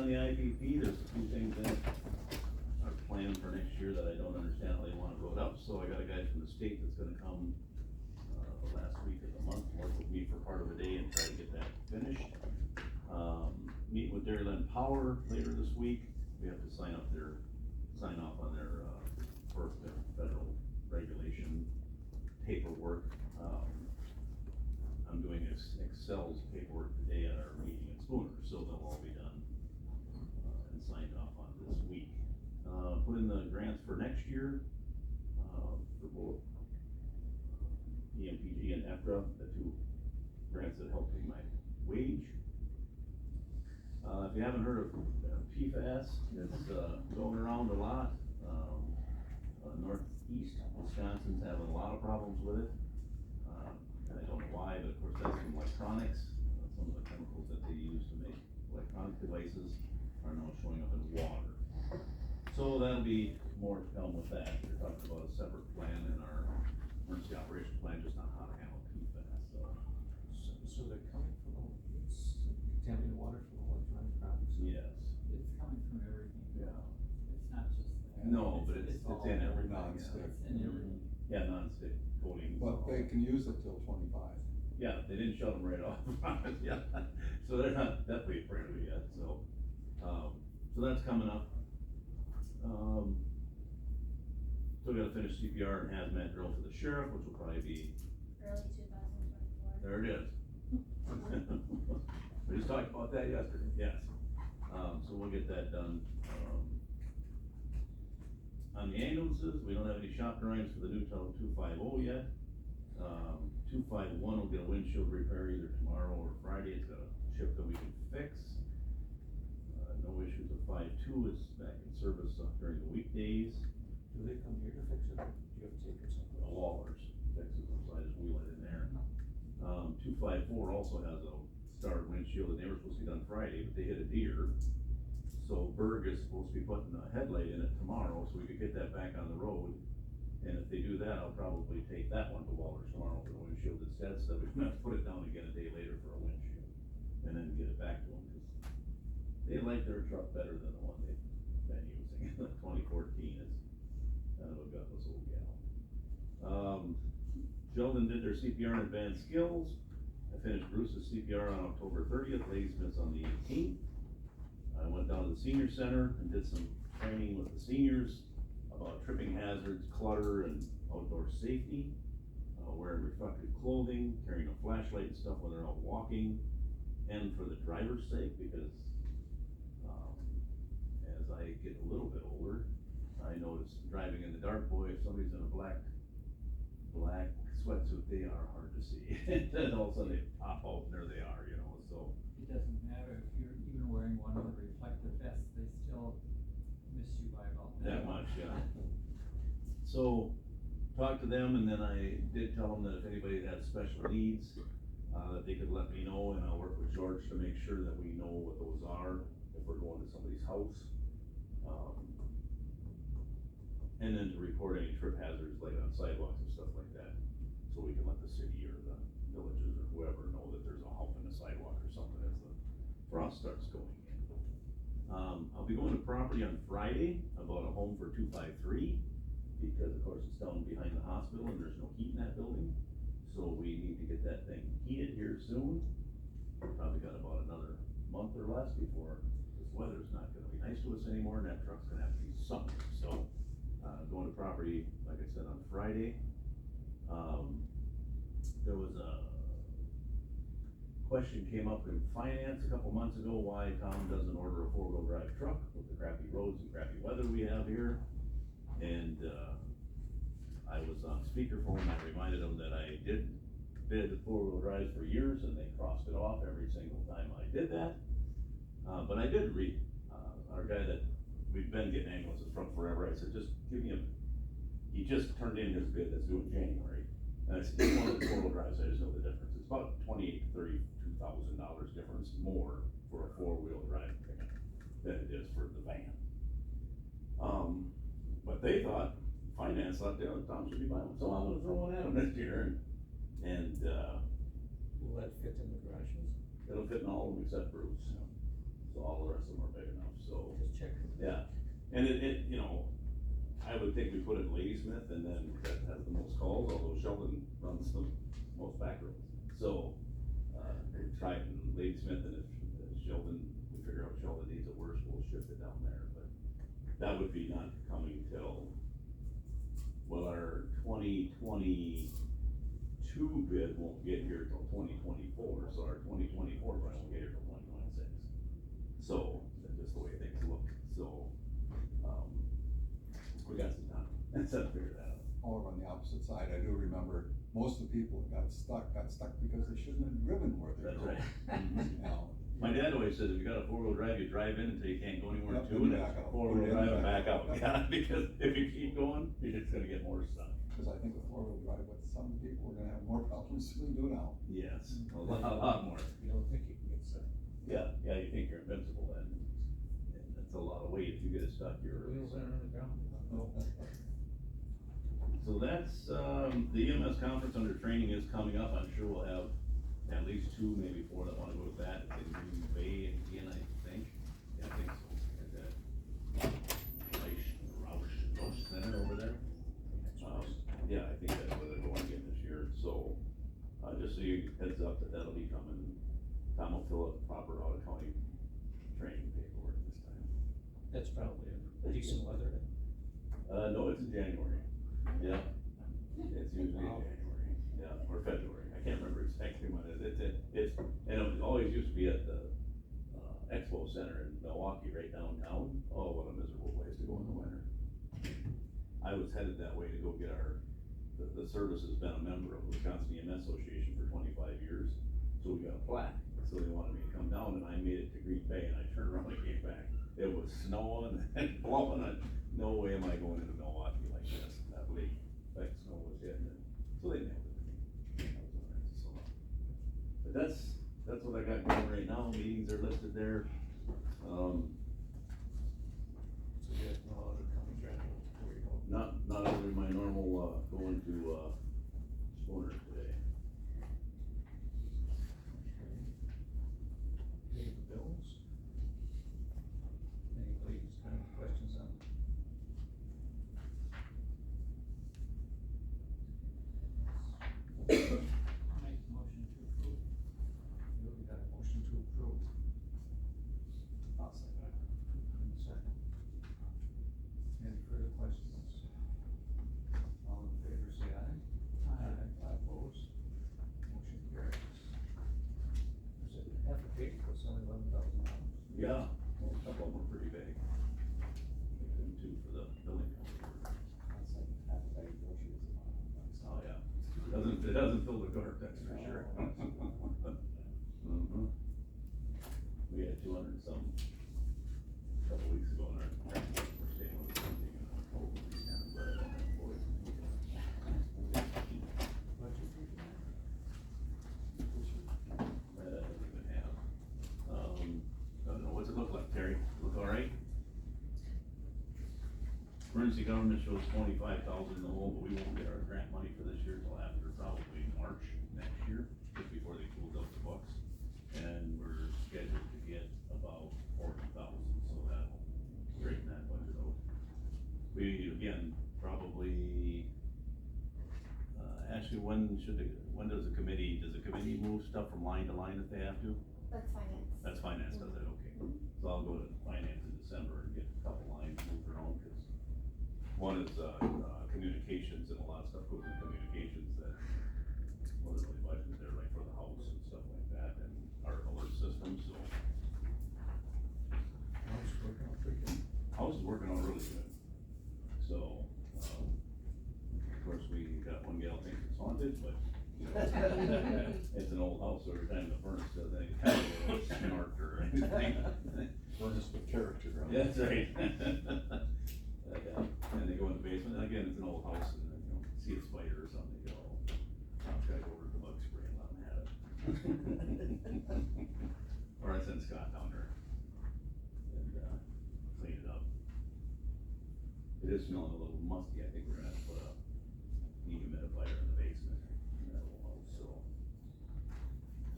on the IPP, there's a few things in our plan for next year that I don't understand how they want it wrote up, so I got a guy from the state that's gonna come, the last week of the month, work with me for part of the day and try to get that finished. Meeting with Dairyland Power later this week, we have to sign off on their, for their federal regulation paperwork. I'm doing Excel's paperwork today at our meeting in Spooner, so they'll all be done, and signed off on this week. Put in the grants for next year, for both EMPG and EFRA, the two grants that help pay my wage. If you haven't heard of PFAS, it's going around a lot. Northeast Wisconsin's having a lot of problems with it. And I don't know why, but of course that's from electronics. Some of the chemicals that they use to make electronic devices are now showing up in water. So that'll be more to come with that. They're talking about a separate plan in our emergency operations plan, just on how to handle PFAS, so. So they're coming from, it's contaminated water from electronic products? Yes. It's coming from everything. Yeah. It's not just that. No, but it's all in everything. non-stick. It's in everything. Yeah, non-stick coatings. But they can use it till 25. Yeah, they didn't shut them right off, yeah, so they're not definitely afraid of it yet, so that's coming up. Still gotta finish CPR and hazmat drill for the sheriff, which will probably be, Early 2024. there it is. We just talked about that yesterday, yes, so we'll get that done. On the ambulances, we don't have any shop drawings for the new 250 yet. 251 will get a windshield repair either tomorrow or Friday. It's got a chip that we can fix. No issues with 52, it's back in service during the weekdays. Do they come here to fix it, or do you have to take it somewhere? Wallers fixes them, so I just wheel it in there. 254 also has a starred windshield, and they were supposed to be done Friday, but they hit a deer. So Berg is supposed to be putting a headlight in it tomorrow, so we could get that back on the road. And if they do that, I'll probably take that one to Waller's tomorrow for the windshield instead, so that we don't have to put it down again a day later for a windshield. And then get it back to them, because they like their truck better than the one they've been using. 2014 is kind of a gutless old gal. Sheldon did their CPR and advanced skills. I finished Bruce's CPR on October 30th, Ladysmith's on the 18th. I went down to the senior center and did some training with the seniors about tripping hazards, clutter, and outdoor safety, wearing reflective clothing, carrying a flashlight and stuff when they're out walking, and for the driver's sake, because as I get a little bit older, I notice driving in the dark, boy, if somebody's in a black sweatsuit, they are hard to see. And then all of a sudden they pop out and there they are, you know, so. It doesn't matter if you're even wearing one of the reflective vests, they still miss you by about That much, yeah. So, talked to them, and then I did tell them that if anybody had special needs, that they could let me know, and I'll work with George to make sure that we know what those are, if we're going to somebody's house. And then to report any trip hazards, like on sidewalks and stuff like that, so we can let the city or the villages or whoever know that there's a hump in the sidewalk or something as the frost starts going in. I'll be going to property on Friday about a home for 253, because of course it's down behind the hospital and there's no heat in that building. So we need to get that thing heated here soon. Probably got about another month or less before this weather's not gonna be nice to us anymore, and that truck's gonna have to be somewhere. So, going to property, like I said, on Friday. There was a question came up in finance a couple months ago, why Tom doesn't order a 4-wheel drive truck with the crappy roads and crappy weather we have here. And, I was on speakerphone, I reminded them that I did bid 4-wheel drives for years, and they crossed it off every single time I did that. But I did read, our guy that we've been getting ambulances from forever, I said, just give me he just turned in his bid that's due in January. And I said, just one of the 4-wheel drives, I just know the difference. It's about $28,000 to $32,000 difference more for a 4-wheel drive pickup than it is for the van. But they thought, finance thought, Tom should be buying one, so I'm gonna throw one at him this year, and Will that fit in the garages? it'll fit in all of them except Bruce. So I'll all the rest of them are big enough, so. Just check. Yeah, and it, you know, I would think we put it in Ladysmith and then that has the most calls, although Sheldon runs the most back roads. So, we tried in Ladysmith and if Sheldon, we figure out Sheldon needs it worse, we'll shift it down there, but that would be not coming till, well, our 2022 bid won't get here till 2024, so our 2024 probably won't get here till 2026. So, that's just the way things look, so, we got some time, let's figure that out. However, on the opposite side, I do remember most of the people that got stuck because they shouldn't have driven where they That's drove. right. Now, My dad always says, if you got a four-wheel drive, you drive in until you can't go anymore Yep, to, and and back out. four-wheel drive and back out, Yep. yeah, because if you keep going, you're just gonna get more stuff. Cause I think with four-wheel drive, with some people, we're gonna have more problems than we do now. Yes, a lot more. You don't think you can get stuck. Yeah, you think you're invincible then, and that's a lot of weight, if you get it stuck, you're. Wheels aren't on the ground. So that's, the EMS conference under training is coming up, I'm sure we'll have at least 2, maybe 4 that wanna go to that, it's in Green Bay again, I think. Yeah, I think so, at that Roush Center over there. Yeah, I think that's where they're going again this year, so, just so you heads up that that'll be coming. Tom will fill out the proper out of county training paperwork this time. That's probably a decent weather. No, it's in January, yeah, it's usually in January, yeah, or February, I can't remember exactly when it is, and it always used to be at the, Expo Center in Milwaukee, right downtown. Oh, what a miserable place to go in the winter. I was headed that way to go get the service has been a member of the Wisconsin EMS Association for 25 years, so we got a plaque, so they wanted me to come down, and I made it to Green Bay, and I turned around and came back. It was snowing and blowing, and no way am I going into Milwaukee like this, that late, like snow was hitting, and so they nailed it. That was all right, so. But that's what I got going right now, meetings are listed there, So you have no other coming travel before you go. not other than my normal, going to, Spooner today. Pay the bills. Anybody who's got any questions on? Make a motion to approve. You already got a motion to approve. I'll say that. In a second. Any further questions? All in favor, say aye. Opposed? Motion carries. There's a half a page, but it's only $11,000. Yeah, well, a couple of them were pretty big. Make them 2 for the building company. That's like half a bag of groceries. Oh, yeah, it doesn't fill the cart, that's for sure. Mhm. We had 200 and some, a couple weeks ago, in our, we're staying with something, but, boys. Budget review? That I don't even have. I don't know, what's it look like, Terry? Look all right? Emergency government shows 25,000 in the hole, but we won't get our grant money for this year till after probably March next year, just before they close up the books. And we're scheduled to get about 40,000, so that'll straighten that budget out. We, again, probably, actually, when does the committee move stuff from line to line if they have to? That's finance. That's finance, does it, okay. So I'll go to finance in December and get a couple lines moved around, cause one is, communications, and a lot of stuff goes in communications that wasn't really budgeted there, like for the house and stuff like that, and our alert system, so. House working out pretty good. House is working out really good. So, of course, we got one gal thinks it's haunted, but, you know, it's an old house, so every time the furnace does any kind of snark or anything. Furnace with character, right? Yeah, that's right. And they go in the basement, and again, it's an old house, and, you know, see a spider or something, they go, oh, I'll try to go over to the bug spray and let them have it. Or I send Scott down there and, clean it up. It is smelling a little musty, I think we're gonna have to put a dehumidifier in the basement in that old house, so.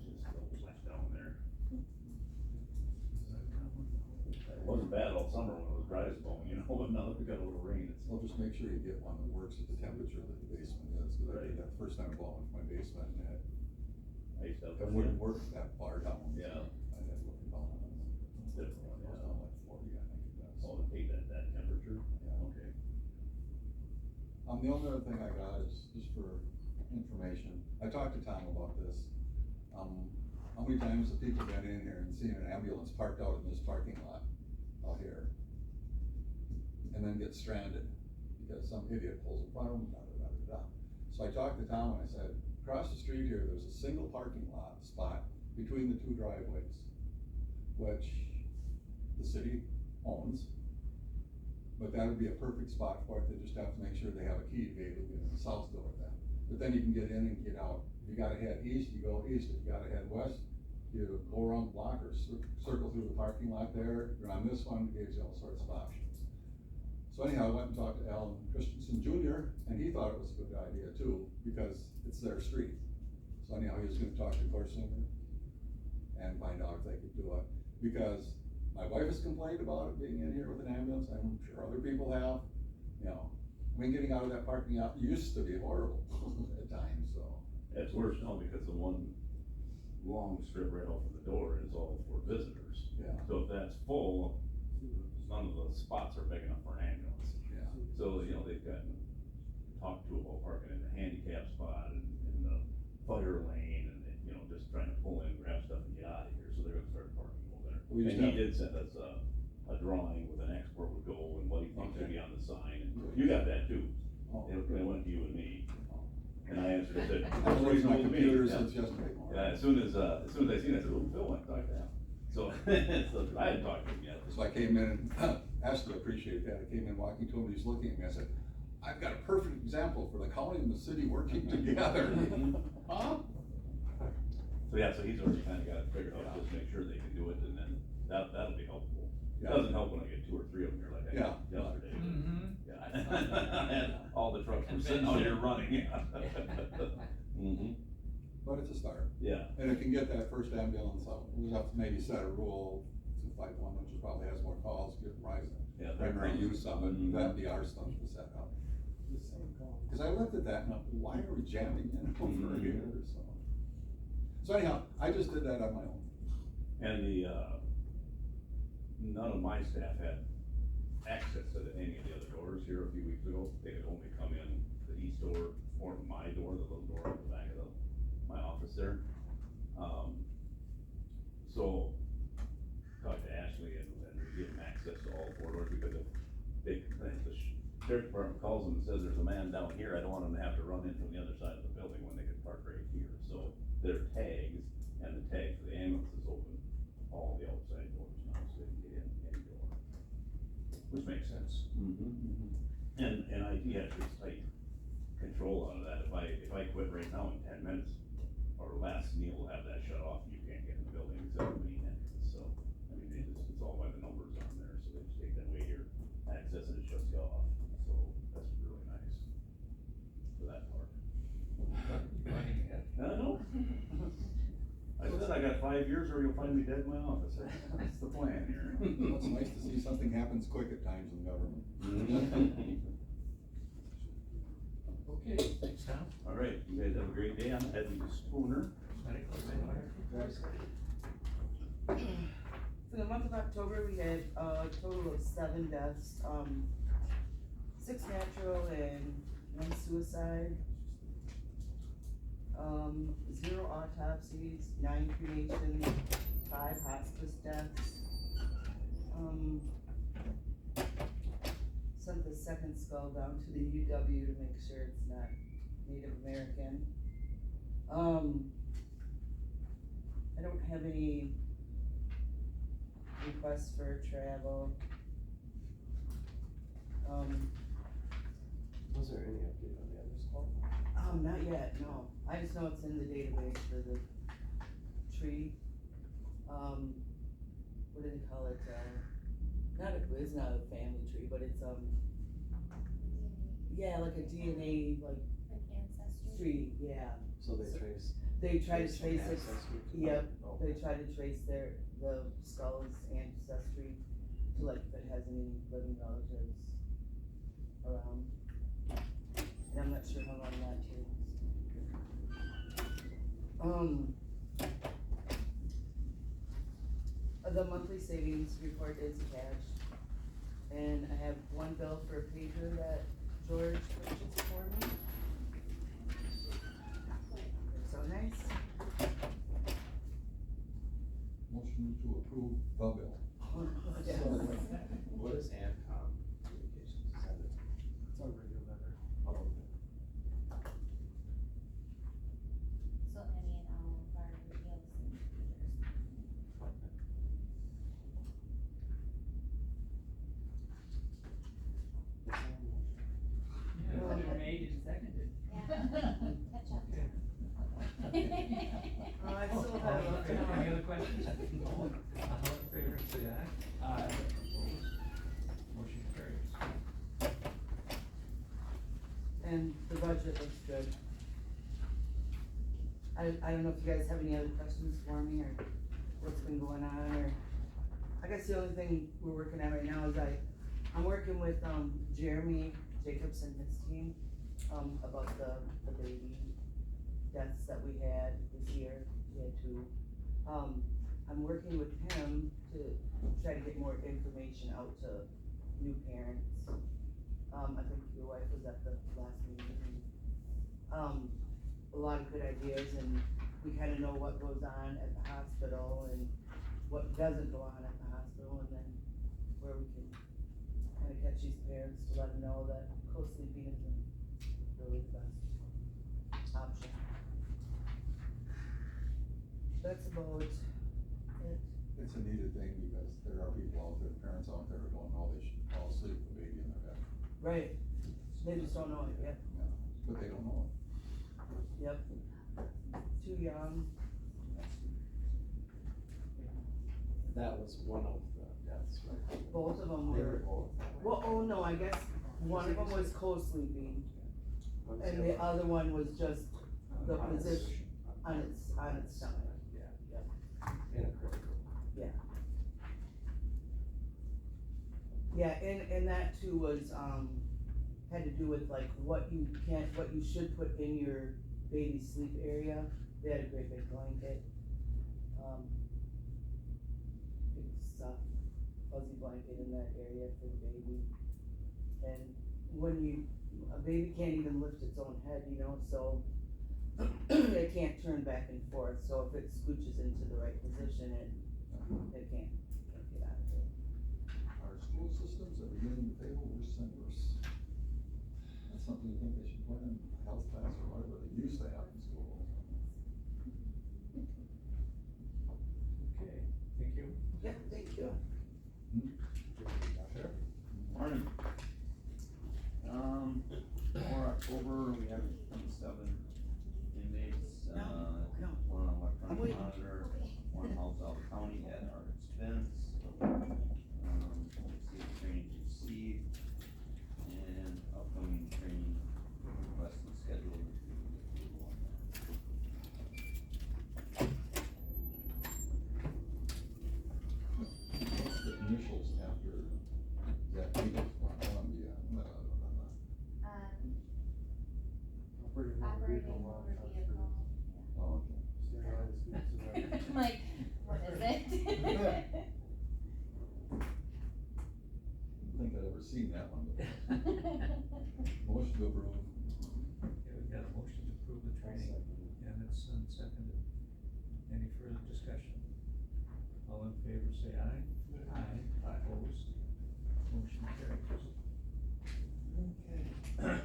It's just a little flesh down there. Is that a problem? know, but now that we got a little rain, it's. Well, just make sure you get one that works at the temperature that the basement is, cause I did that the first time I bought one for my basement, and I used to have. it wouldn't work that far down. so Yeah. I had to look it down, and It's different, it goes yeah. down like 40, I think it does. Oh, to take that temperature? Yeah. Okay. The only other thing I got is just for information, I talked to Tom about this. How many times have people been in here and seen an ambulance parked out in this parking lot out here? And then get stranded because some idiot pulls in front of them, da, da, da, da, da. So I talked to Tom and I said, across the street here, there's a single parking lot spot between the two driveways, which the city owns. But that would be a perfect spot for it, they just have to make sure they have a key to be able to get in the south door then. But then you can get in and get out. If you gotta head east, you go east, if you gotta head west, you go around the block or circle through the parking lot there, you're on this one, it gives you all sorts of options. So anyhow, I went and talked to Alan Christensen Jr., and he thought it was a good idea too, because it's their street. So anyhow, he was gonna talk to Corsinger and find out if they could do it, because my wife has complained about it being in here with an ambulance, I'm sure other people have, you know. I mean, getting out of that parking lot used to be horrible at times, so. It's worse now because the one long strip right out from the door is all for visitors. Yeah. So if that's full, none of the spots are big enough for an ambulance. Yeah. So, you know, they've gotten talked to about parking in the handicap spot and in the fire lane and, you know, just trying to pull in, grab stuff and get out of here, so they're gonna start parking over there. We And just he have- did send us a drawing with an export would go and what he thinks should Okay. be on the sign, and you got that too. Oh, It went to you and me, and I answered, I said. I haven't raised my "Told me." computer Yeah. since yesterday morning. Yeah, as soon as I seen it, I said, oh, Phil went to talk to him. So, so I hadn't talked to him yet. So I came in and Ashley appreciated that, I came in walking to him, he's looking at me, I said, I've got a perfect example for the county and the city working together. Huh? So, yeah, so he's already kinda got it figured out, just make sure they can do it, and then that'll be helpful. It Yeah. doesn't help when I get 2 or 3 of them here like I Yeah. did yesterday. Mm-hmm. Yeah. All the trucks were sitting out here running, yeah. Mhm, But it's a start, yeah, and it can get that first ambulance out, we'll have to maybe set a rule, 251, which probably has more calls, get yeah. primary use of it, Mhm. that'd be our stuff to set up. Cause I looked at that and I'm, why are we jamming in over Mhm. here, so. So anyhow, I just did that on my own. And none of my staff had access to any of the other doors here a few weeks ago. They could only come in the east door or my door, the little door at the back of my office there. So talked to Ashley and we give them access to all 4 doors because if the sheriff department calls them and says there's a man down here, I don't want them to have to run in from the other side of the building when they could park right here. So their tags and the tag for the ambulance is open all the outside doors now, so they can get in any door. Which makes sense. And IT has this tight control out of that. If I quit right now in 10 minutes or less, Neil will have that shut off and you can't get in the building except for the main entrance. So, I mean, it's all by the numbers on there, so they just take that away here, access and it shuts you off. So that's really nice for that part. Running ahead. I know. I said I got 5 years or you'll find me dead in my office. That's the plan here. Well, it's nice to see something happens quick at times in government. Okay, thanks, Tom. All right, you guys have a great day. I'm heading to Spooner. Medical examiner. For the month of October, we had a total of 7 deaths, 6 natural and 1 suicide. 0 autopsies, 9 cremations, 5 hospice deaths. Sent the second skull down to the UW to make sure it's not Native American. I don't have any requests for travel. Was there any update on the other call? Not yet, no. I just know it's in the database for the tree. What do they call it? It's not a family tree, but it's, yeah, like a DNA, like Like ancestry. tree, yeah. So they trace. They try to trace trace it, ancestry to yep, them? Oh. they try to trace the skull's ancestry to like if it has any living relatives around. And I'm not sure how long that takes. The monthly savings report is attached, and I have one bill for a pager that George purchased for me. They're so nice. Motion to approve the bill. Yes. What is AdCom communications? Is that it? It's our radio letter. Oh, okay. So any and all of our radios and computers. Yeah, it's been made and seconded. Yeah, catch up. Oh, I still All have in a. favor, any other questions? All in favor, say aye. Aye. Opposed? Motion carries. And the budget looks good. I don't know if you guys have any other questions for me, or what's been going on, or, I guess the only thing we're working on right now is I'm working with, Jeremy Jacobs and his team, about the baby deaths that we had this year, we had two. I'm working with him to try to get more information out to new parents. I think your wife was at the last meeting. A lot of good ideas, and we kinda know what goes on at the hospital and what doesn't go on at the hospital, and then where we can kinda catch these parents to let them know that co-sleeping isn't really the best option. That's about it. It's a needed thing because there are people out there, parents out there who don't know they should fall asleep with a baby in their bed. Right, they just don't know it yet. Yeah, but they don't know it. Yep. Too young. That was one of the deaths, right? Both of them They were, both that way? well, oh no, I guess one of them was co-sleeping, What's and the other one was just the On its- position on its stomach. Yeah. Yep. In a critical. Yeah, and that too was, had to do with like what you should put in your baby sleep area. They had a great big blanket, big soft fuzzy blanket in that area for the baby. And when a baby can't even lift its own head, you know, so it can't turn back and forth, so if it scooches into the right position, it can't get out of it. Our school systems are beginning to fail worse and worse. That's something you think they should put in health class or whatever they used to have in school. Okay, thank you. Yep, thank you. Sure. Morning. For October, we have 27 inmates, No. one I'm electronic waiting. monitor, one house out of county at our expense. See the training received, and upcoming training request and schedule. What's the initials after that Eagles one, Columbia? Operating motor Operating vehicle law motor transfer. vehicle. Oh, okay. Stand by the students of that. I'm like, what is it? I don't think I'd ever seen that one before. Motion to approve. Okay, we've got a motion to approve the training, and it's seconded. Any further discussion? All in favor, say aye. Aye. Opposed? Motion carries. Okay.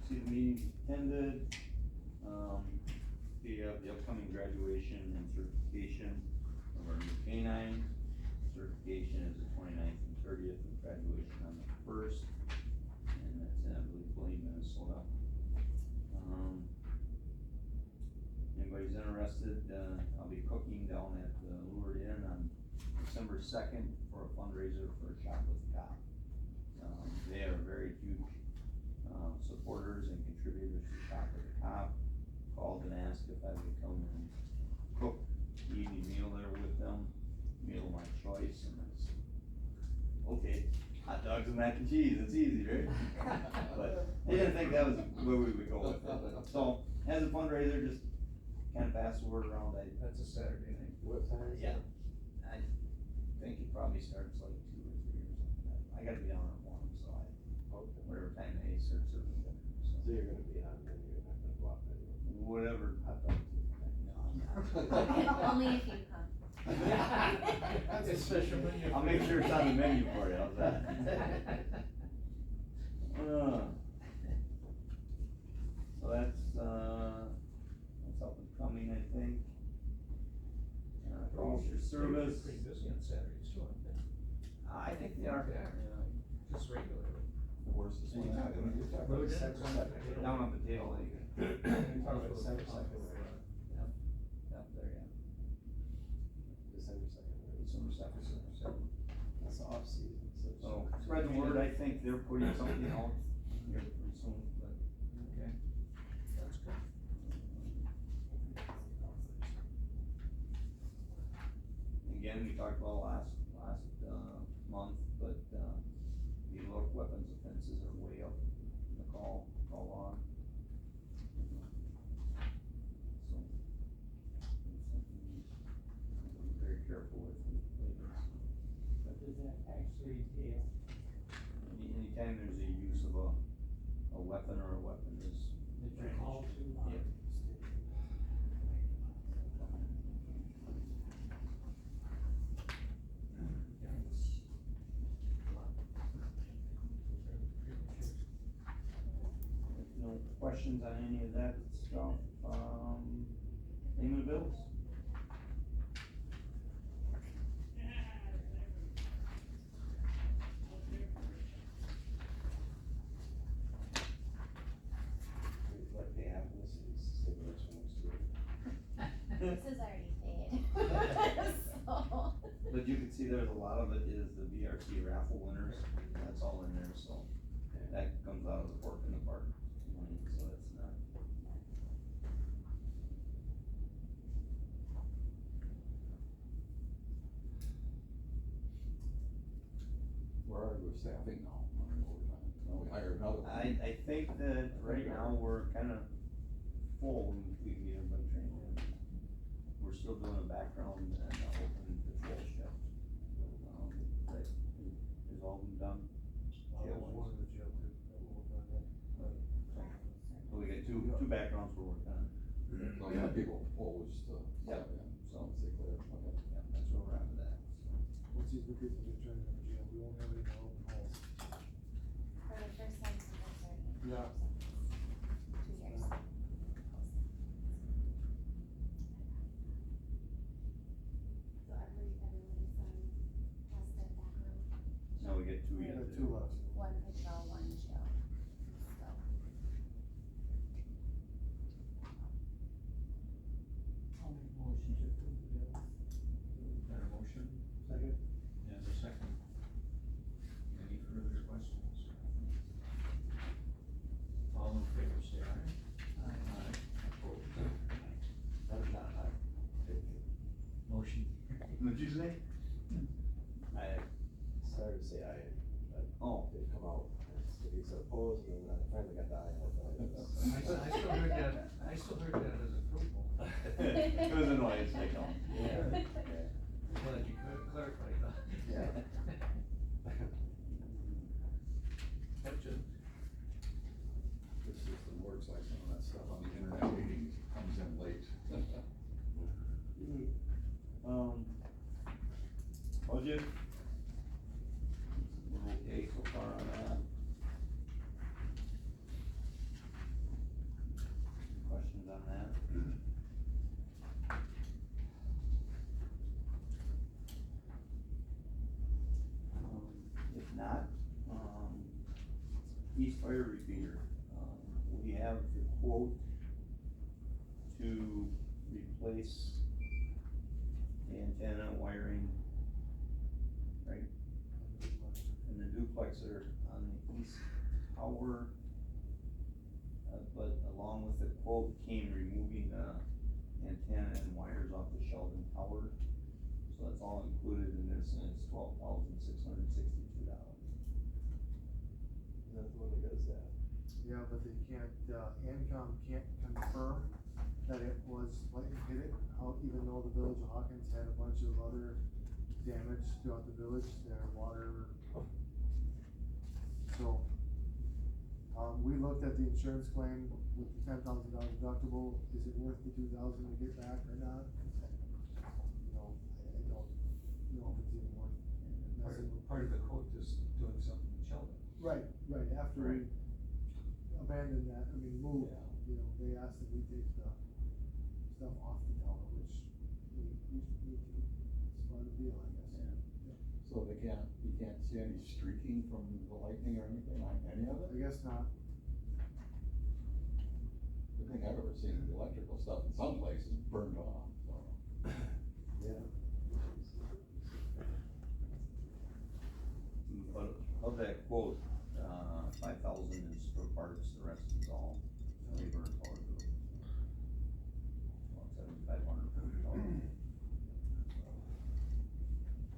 See the meeting ended, the upcoming graduation and certification of our new canine. Certification is the 29th and 30th, and graduation on the 1st, and that's in, I believe, Blaine, Minnesota. Anybody's interested, I'll be cooking down at the Lured Inn on December 2nd for a fundraiser for Shop with the Cop. They are very huge supporters and contributors to Shop with the Cop. Called and asked if I would come and cook the evening meal there with them, meal of my choice, and it's dogs and mac and cheese, it's easy, right? But they didn't think that was where we would go with it, but, so, as a fundraiser, just kind of pass the word around, That's a Saturday night. What time is yeah. it? I think it probably starts like 2 or 3 or something, I gotta be down at 1, so Okay. whatever time they start serving dinner, So so. you're gonna be on, then you're not gonna go out anyway. Whatever. Hot dogs. Only if you come. It's special menu. I'll make sure it's on the menu for you, how's that? So that's up and coming, I think. Calls for service, Pretty busy on Saturdays too, aren't they? I think they are. Yeah. Just regularly. The worst is when I didn't get that. Road December ends. 2nd. Down on the table, like, You're talking about December 2nd, right? up there, yeah. December 2nd, right? December 2nd. That's off season, So spread the word, I think they're putting something out here pretty soon, but. Okay. That's good. Again, we talked about last month, but, the look weapons offenses are way up in the call log. So, it's something we be very careful with lately. What does that actually entail? Anytime there's a use of a weapon or a weapon is. That you're called to? Yeah. No questions on any of that stuff, payment of bills? Let me have this, and see the next one next to it. This is already paid, so. But you can see there's a lot of it is the VRC raffle winners, that's all in there, so that comes out of the pork in the park money, so it's not. Where are we with staffing now? Overtime? No, we hired another one. I think that right now we're kinda full, and we can get everybody trained in. We're still doing a background and open patrol shift. That is all been done. One of the jail too. So we got two backgrounds we're working on. So you have people opposed to Yep. staffing, so once they clear, okay. Yeah, that's where we're at with that, so. Once these new people get trained in the jail, we won't have any more open halls. For the first time since I started. Yeah. 2 years. So everybody's has their background, Now we get two We yet have to two do. left. one patrol, one show, so. I'll make a motion to approve the bills. Got a motion? Second. And a second. Any further questions? All in favor, say aye. Aye. Opposed? That is not high. Motion. What'd you say? I started to say aye, but Oh. it come out, if he said opposed, and then I finally got the aye out. I still heard that as approval. It was a noise, I know. Yeah. Glad you clarified that. Yeah. Gotcha. This system works like some of that stuff on the internet meetings comes in late. Budget? We're okay so far on that. Questions on that? If not, East Fire Repeater, we have the quote to replace the antenna wiring, right? And the duplexer on the east tower. But along with the quote came removing the antenna and wires off the Sheldon tower. So that's all included in this, and it's $12,662. That's the one that does that. Yeah, but they can't, ANCOM can't confirm that it was lightning hit it, even though the village of Hawkins had a bunch of other damage throughout the village, their water. So, we looked at the insurance claim with the $10,000 deductible, is it worth the 2,000 to get back or not? You know, I don't know if it's even worth messing with. Part of the quote is doing something in Sheldon. Right, after we abandoned that, I mean, moved, you know, they asked that we take the stuff off the tower, which we need to, it's part of the deal, I guess. So you can't see any streaking from the lightning or anything on any of I it? guess not. The thing I've ever seen is the electrical stuff in some places burned off, so. Yeah. But of that quote, 5,000 is for parts, the rest is all labor and power bill. About 7,500 for the total.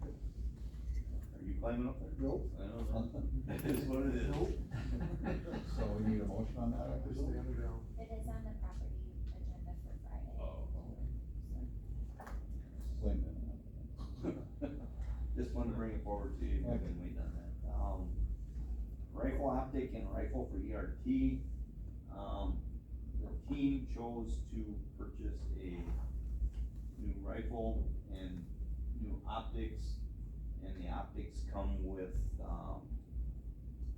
Are you climbing up there? Nope. I don't know. It is what it is. So we need a motion on that, I Just presume? stay underground. It is on the property agenda for Friday. Swing Just wanted to bring it forward to you, we've been waiting on that. Rifle optic and rifle for ERT. The team chose to purchase a new rifle and new optics, and the optics come with,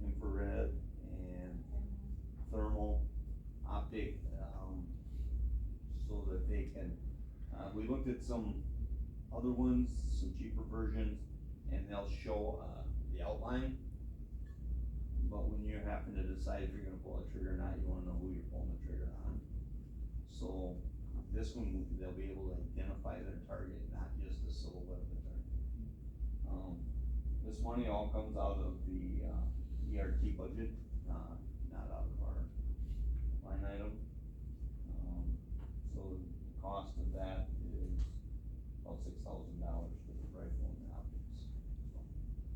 infrared and thermal optic, so that they can, we looked at some other ones, some cheaper versions, and they'll show, the outline. But when you happen to decide if you're gonna pull a trigger or not, you wanna know who you're pulling the trigger on. So, this one, they'll be able to identify their target, not just the silhouette of the target. This money all comes out of the, ERT budget, not out of our line item. So the cost of that is about $6,000 for the rifle and the optics.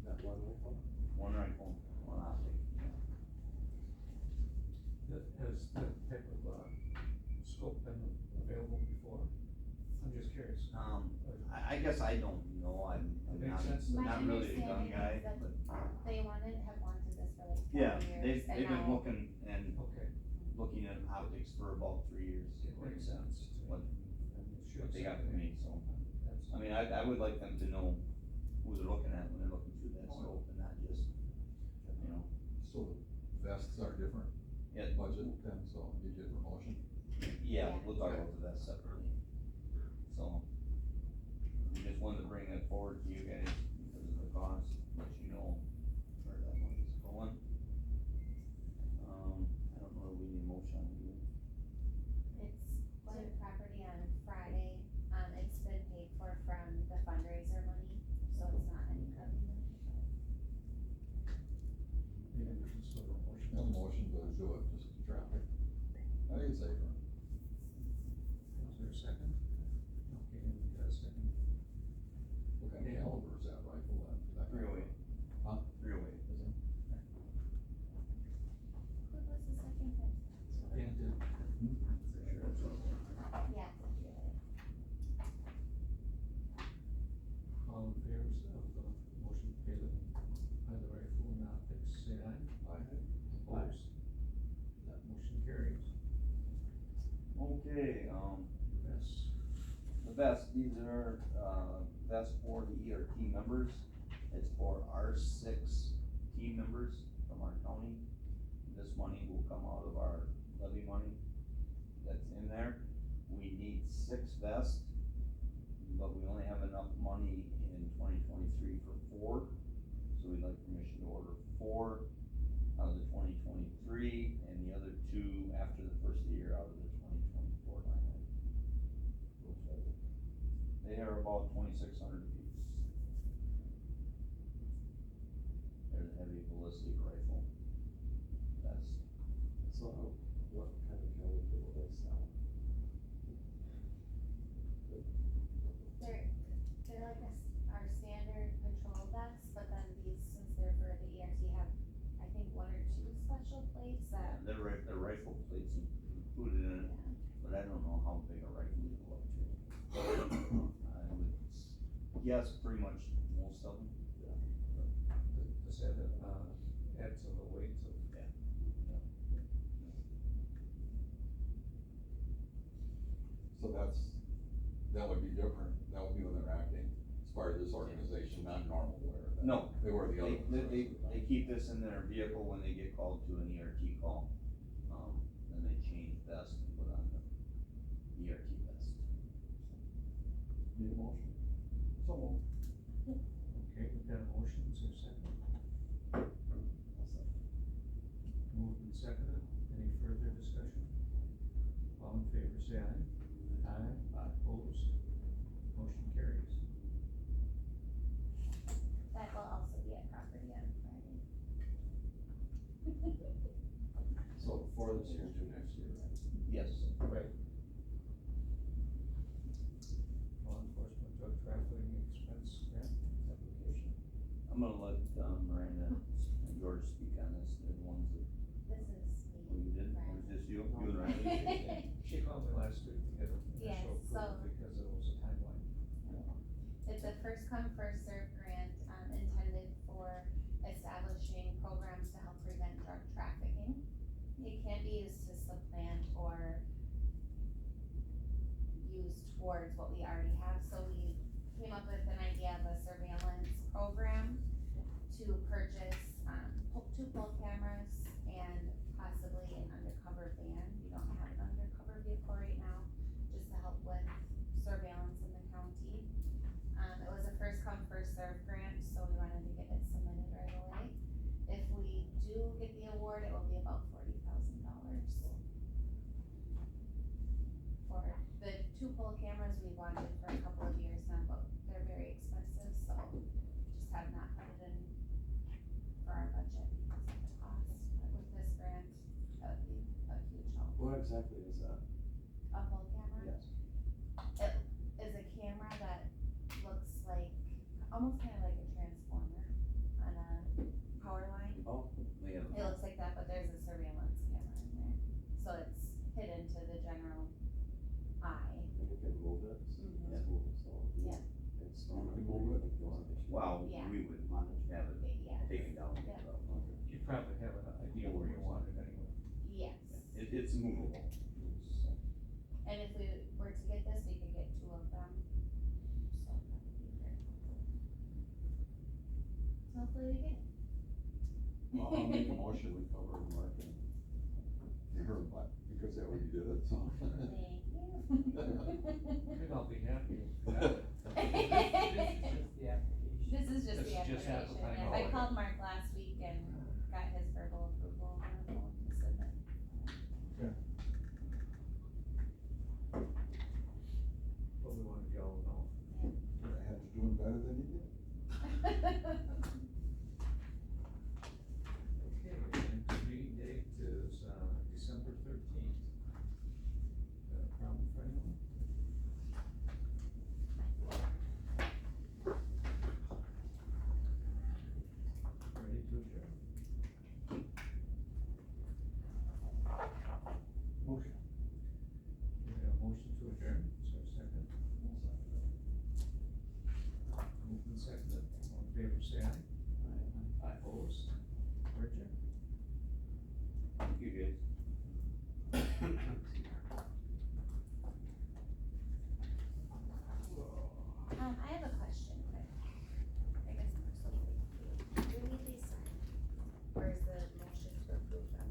That one rifle? One rifle, one optic, yeah. Has that type of, scope been available before? I'm just curious. I guess I don't know, I'm Makes sense. not really a gun My guy, understanding is but, that they have wanted this for like 4 yeah, years, they've been now. looking and Okay, looking at optics for about 3 years. it makes sense. What, And it should what they got say for me, so, that's- I mean, I would like them to know who they're looking at when they're looking through that scope and not just, you know, So the vests are different yeah, budget then, so you get a motion? yeah, we'll talk about that separately. So, we just wanted to bring that forward to you guys because of the cost, let you know where that money's going. I don't know if we need a motion on it. It's going to property on Friday, it's been paid for from the fundraiser money, so it's not any county money. Yeah, we can still have a motion. A motion to do it, just to traffic. I think it's safer. Is there a second? Okay, we got a second. What kind of Yeah. caliber is that rifle then? That kind of- 308. Huh? 308. Is it? What was the second thing? Dan did. Yeah, thank you. All in favor of the motion to pay by the rifle and optics, say aye. Opposed? That motion carries. Okay, Yes. the vest, these are, vests for the ERT members. It's for our 6 team members from our county. This money will come out of our levy money that's in there. We need 6 vests, but we only have enough money in 2023 for 4. So we'd like permission to order 4 out of the 2023 and the other 2 after the first of the year out of the 2024 line item. They are about 2,600 apiece. They're the heavy ballistic rifle. That's, So what kind of caliber will they sell? They're like our standard patrol vests, but then these, since they're for the ERT, have, I think, 1 or 2 include it in it, but I don't know how big a right we will up to. I would guess pretty much most of them. Does that, add to the weight of? So that would be different, that would be when they're acting as part of this organization, not normal wear. No. They wear the other ones. They keep this in their vehicle when they get called to an ERT call. Then they change vest and put on the ERT vest. Need a motion? So moved. Okay, we've got a motion, is there a second? Moved and seconded, any further discussion? All in favor, say aye. Aye. Opposed? Motion carries. That will also be at property on Friday. So for this year to next year, right? Yes. Right. Law enforcement drug trafficking expense grant application. I'm gonna let, Miranda and George speak on this, they're the ones that, This is oh, me. you did, or is this you and Riley? She called me last week to get Yes, initial so- approval because it was a timeline. It's a first come, first served grant, intended for establishing programs to help prevent drug trafficking. It can be used to supplant or used towards what we already have, so we came up with an idea of a surveillance program to purchase, two pole cameras and possibly an undercover van. We don't have an undercover vehicle right now, just to help with surveillance in the county. It was a first come, first served grant, so we wanted to get it submitted right away. If we do get the award, it will be about $40,000. For the two pole cameras, we wanted for a couple of years now, but they're very expensive, so just have not put it in for our budget because of the cost. But with this grant, that would be a huge help. What exactly is that? A pole camera? Yes. It is a camera that looks like, almost kind of like a transformer on a power line. Oh, Yeah. It looks like that, but there's a surveillance camera in there, so it's hidden to the general eye. and you can move it, so Mhm. it's moving, so. Yeah. It's You not. can move it. Well, Yeah. we would have it Yeah, taken down. Yeah. You probably have an idea where you want it anyway. yes. It's movable. And if we were to get this, we could get two of them, so that would be very helpful. So hopefully we get it. I'll make a motion, we cover the market. You heard that, because that way you did it, so. Thank you. I think I'll be happy if you got it. This is just the application. This is just the This is just application, application. yeah. I called Mark last week and got his verbal approval on the phone to submit. But we wanted y'all to know. I had you doing better than you did. Okay, next meeting date is, December 13th. Problem for anyone? Ready to adjourn? Motion. We have a motion to adjourn, is there a second? Moved and seconded, all in favor, say aye. Aye. Opposed? We're adjourned. Thank you, guys. I have a question, quick. I guess more so for you. Do we need these signed? Or is the motion to approve them?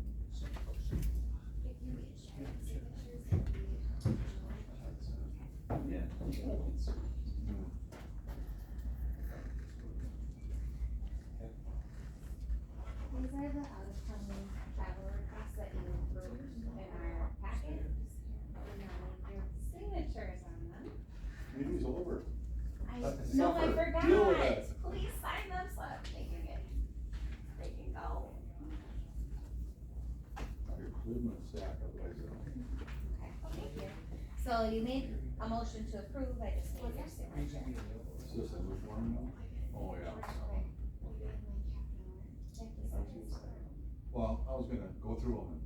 If you each have signatures, it would be. Yeah. These are the out-of-county travel requests that you approved in our packet. And now need your signatures on them. Meeting's over. No, I Suffer. forgot. Deal with it. Please sign them so that they can get, they can go. You're clearing the stack, otherwise it'll. Okay, thank you. So you made a motion to approve, I just need your signature. Is this a new form now? Oh, yeah. Jackie, sign this. Well, I was gonna go through them and